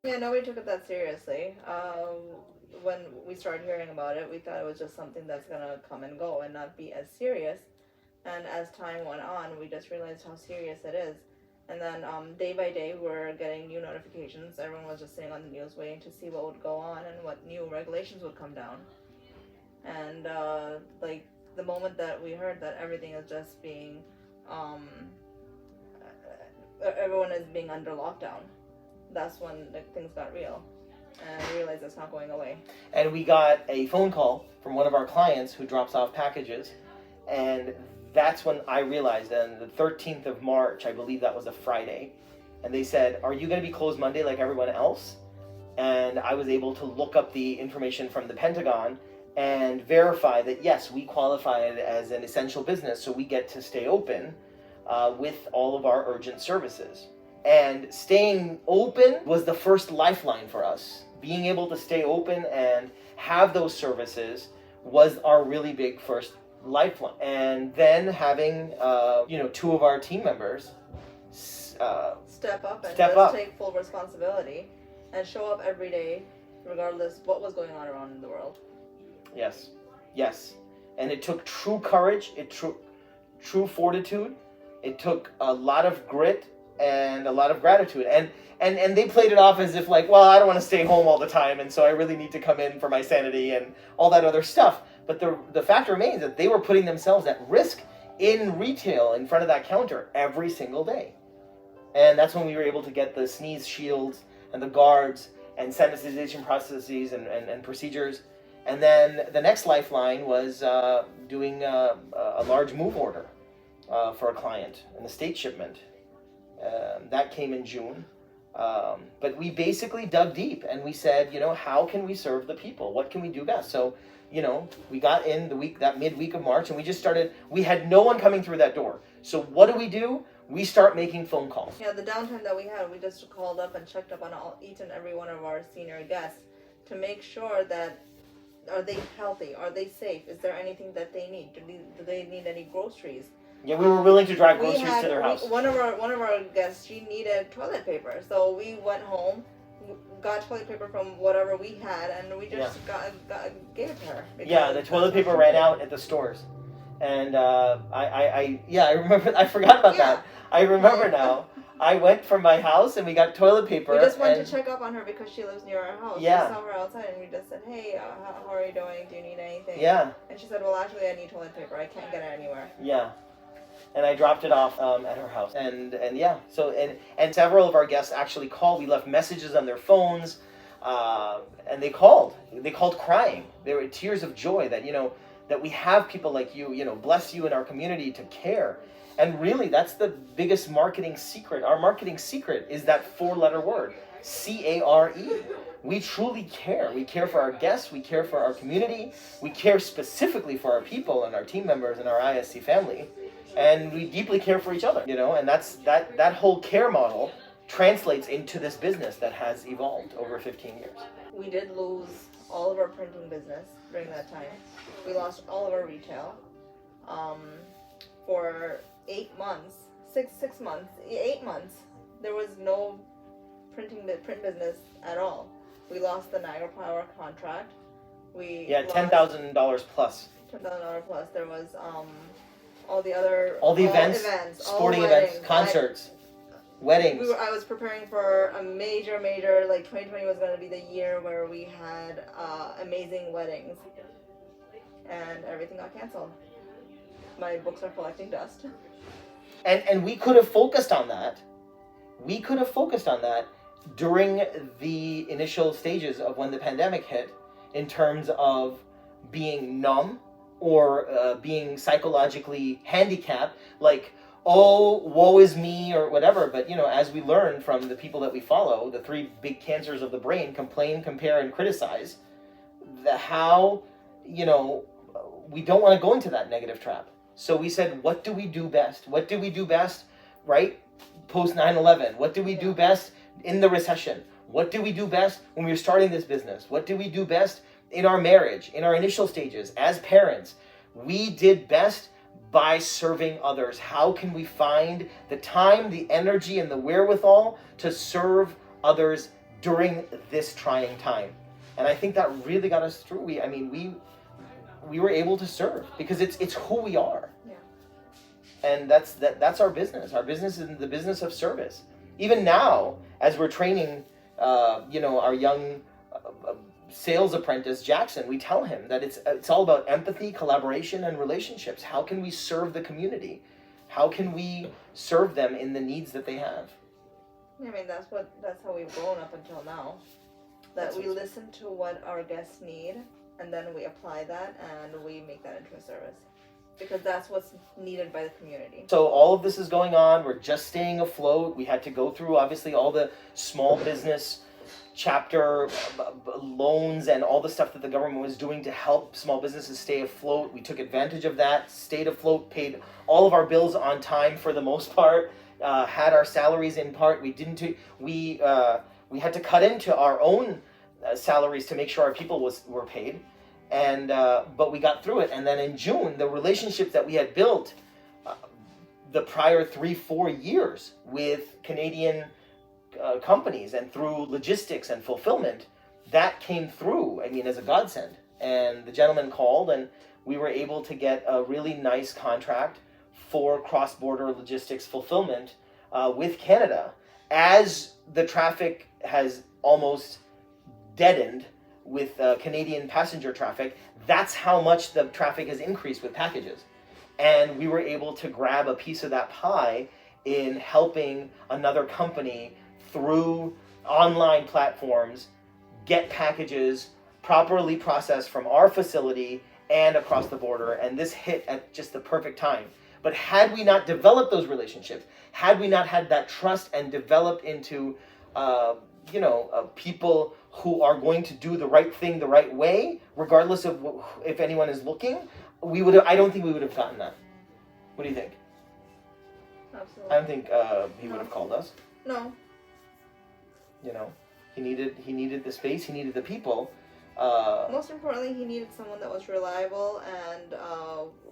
Yeah, nobody took it that seriously. When we started hearing about it, we thought it was just something that's gonna come and go and not be as serious. And as time went on, we just realized how serious it is. And then day by day, we're getting new notifications. Everyone was just sitting on the news waiting to see what would go on and what new regulations would come down. And like the moment that we heard that everything is just being, everyone is being under lockdown, that's when like, things got real. And I realized it's not going away. And we got a phone call from one of our clients who drops off packages, and that's when I realized, and the 13th of March, I believe that was a Friday, and they said, are you going to be closed Monday like everyone else? And I was able to look up the information from the Pentagon and verify that yes, we qualified as an essential business, so we get to stay open with all of our urgent services. And staying open was the first lifeline for us. Being able to stay open and have those services was our really big first lifeline. And then having, two of our team members step up and just take full responsibility and show up every day, regardless what was going on around in the world. Yes. And it took true courage. It took true fortitude. It took a lot of grit and a lot of gratitude. And they played it off as if like, well, I don't want to stay home all the time, and so I really need to come in for my sanity and all that other stuff. But the fact remains that they were putting themselves at risk in retail in front of that counter every single day. And that's when we were able to get the sneeze shields and the guards and sanitization processes and procedures. And then the next lifeline was doing a large move order for a client, an estate shipment. That came in June. But we basically dug deep and we said, how can we serve the people? What can we do best? So, we got in that midweek of March, and we just started. We had no one coming through that door. So what do? We start making phone calls. Yeah, the downtime that we had, we just called up and checked up on each and every one of our senior guests to make sure that, are they healthy? Are they safe? Is there anything that they need? Do they need any groceries? Yeah, we were willing to drive groceries to their house. One of our guests, she needed toilet paper, so we went home, got toilet paper from whatever we had, and we just gave it to her. Yeah, the toilet paper ran out at the stores, and I remember. I forgot about that. I remember now. I went from my house and we got toilet paper. We just went to check up on her because she lives near our house. Yeah. We saw her outside and we just said, hey, how are you doing? Do you need anything? Yeah. And she said, well, actually, I need toilet paper. I can't get it anywhere. Yeah. And I dropped it off at her house. And so several of our guests actually called. We left messages on their phones, and they called. They called crying. There were tears of joy that, that we have people like you, bless you in our community to care. And really, that's the biggest marketing secret. Our marketing secret is that 4-letter word, CARE. We truly care. We care for our guests. We care for our community. We care specifically for our people and our team members and our ISC family. And we deeply care for each other, and that whole care model translates into this business that has evolved over 15 years. We did lose all of our printing business during that time. We lost all of our retail. For 8 months, 8 months, there was no print business at all. We lost the Niagara Power contract. $10,000 plus. $10,000 plus. There was all the events, sporting events, concerts, weddings. I was preparing for a major, like 2020 was going to be the year where we had amazing weddings, and everything got canceled. My books are collecting dust. And we could have focused on that. We could have focused on that during the initial stages of when the pandemic hit, in terms of being numb or being psychologically handicapped, like, oh, woe is me or whatever. But, as we learn from the people that we follow, the 3 big cancers of the brain, complain, compare, and criticize, we don't want to go into that negative trap. So we said, what do we do best? What do we do best, right? Post 9/11. What do we do best in the recession? What do we do best when we were starting this business? What do we do best in our marriage, in our initial stages, as parents? We did best by serving others. How can we find the time, the energy, and the wherewithal to serve others during this trying time. And I think that really got us through. We were able to serve because it's who we are. Yeah. And that's our business. Our business is the business of service. Even now, as we're training, our young sales apprentice Jackson, we tell him that it's all about empathy, collaboration, and relationships. How can we serve the community? How can we serve them in the needs that they have? I mean, that's how we've grown up until now. That we listen to what our guests need, and then we apply that, and we make that into a service. Because that's what's needed by the community. So all of this is going on. We're just staying afloat. We had to go through, obviously, all the small business chapter loans and all the stuff that the government was doing to help small businesses stay afloat. We took advantage of that, stayed afloat, paid all of our bills on time for the most part, had our salaries in part. We had to cut into our own salaries to make sure our people were paid. And but we got through it. And then in June, the relationships that we had built the prior 3-4 years with Canadian companies and through logistics and fulfillment, that came through, as a godsend. And the gentleman called, and we were able to get a really nice contract for cross-border logistics fulfillment with Canada. As the traffic has almost deadened with Canadian passenger traffic, that's how much the traffic has increased with packages. And we were able to grab a piece of that pie in helping another company through online platforms get packages properly processed from our facility and across the border. And this hit at just the perfect time. But had we not developed those relationships, had we not had that trust and developed into people who are going to do the right thing the right way, regardless of if anyone is looking, I don't think we would have gotten that. What do you think? Absolutely. I don't think he would have called us. No. He needed the space, he needed the people. Most importantly, he needed someone that was reliable and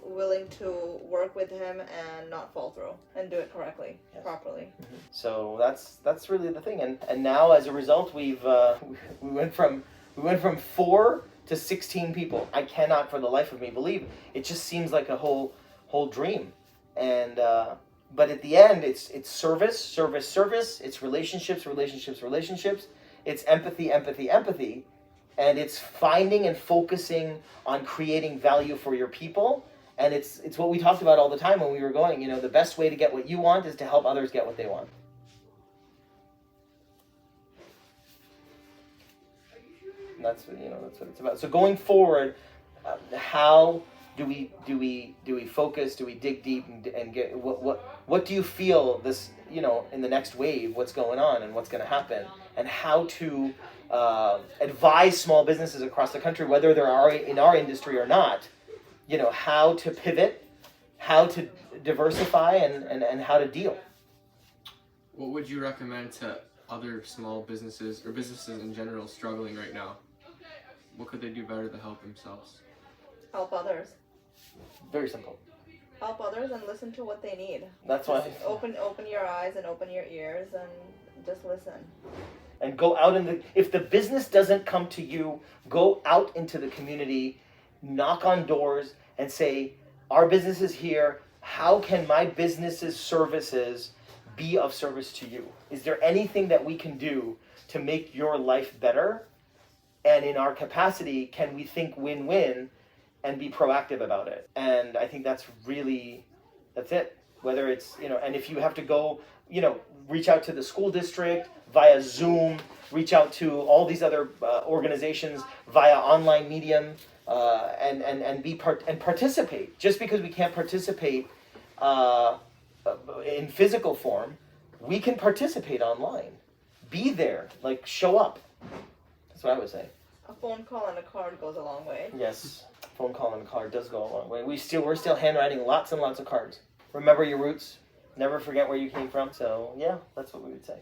willing to work with him and not fall through and do it correctly, properly. Mm-hmm. So that's really the thing. And now as a result, we went from 4 to 16 people. I cannot for the life of me believe. It just seems like a whole dream. And but at the end, it's service. It's relationships. It's empathy. And it's finding and focusing on creating value for your people. And it's what we talked about all the time when we were going. The best way to get what you want is to help others get what they want. And that's what it's about. So going forward, how do we focus? Do we dig deep and get what do you feel this in the next wave? What's going on and what's going to happen? And how to advise small businesses across the country, whether they're in our industry or not, how to pivot, how to diversify, and how to deal. What would you recommend to other small businesses or businesses in general struggling right now? What could they do better to help themselves? Help others. Very simple. Help others and listen to what they need. That's why. Open your eyes and open your ears and just listen. And go out if the business doesn't come to you, go out into the community, knock on doors and say, our business is here. How can my business's services be of service to you? Is there anything that we can do to make your life better? And in our capacity, can we think win-win and be proactive about it? And I think that's it. Whether it's, and if you have to go, reach out to the school district via Zoom, reach out to all these other organizations via online medium, and participate. Just because we can't participate in physical form, we can participate online. Be there, show up. That's what I would say. A phone call and a card goes a long way. Yes, phone call and a card does go a long way. We're still handwriting lots and lots of cards. Remember your roots. Never forget where you came from. So yeah, that's what we would say.